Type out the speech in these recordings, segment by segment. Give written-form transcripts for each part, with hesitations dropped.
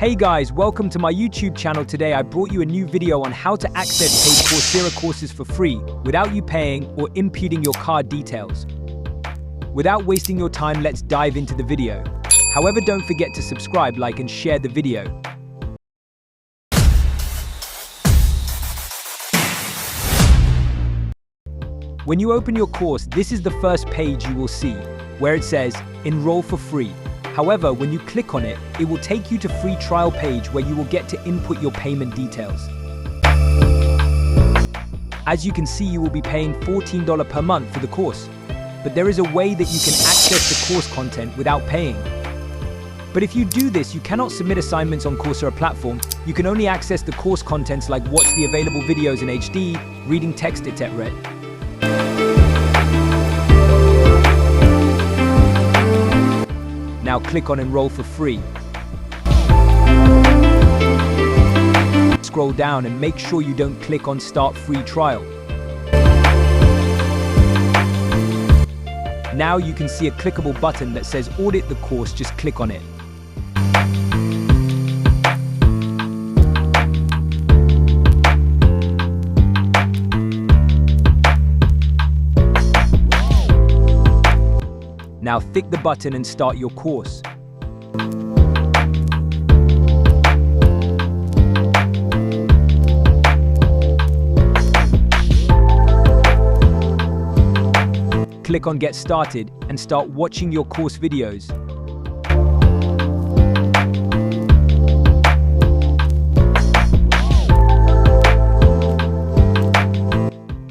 Hey guys, welcome to my YouTube channel. Today I brought you a new video on how to access paid Coursera courses for free without you paying or inputting your card details. Without wasting your time, let's dive into the video. However, don't forget to subscribe, like and share the video. When you open your course, this is the first page you will see, where it says Enroll for free. However, when you click on it, it will take you to free trial page where you will get to input your payment details. As you can see, you will be paying $14 per month for the course, but there is a way that you can access the course content without paying. But if you do this, you cannot submit assignments on Coursera platform. You can only access the course contents like watch the available videos in HD, reading text, etc. Now click on Enroll for free. Scroll down and make sure you don't click on Start Free Trial. Now you can see a clickable button that says Audit the course. Just click on it. Now click the button and start your course. Click on Get Started and start watching your course videos.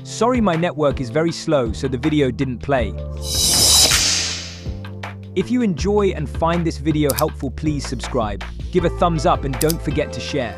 Sorry, my network is very slow, so the video didn't play. If you enjoy and find this video helpful, please subscribe, give a thumbs up and don't forget to share.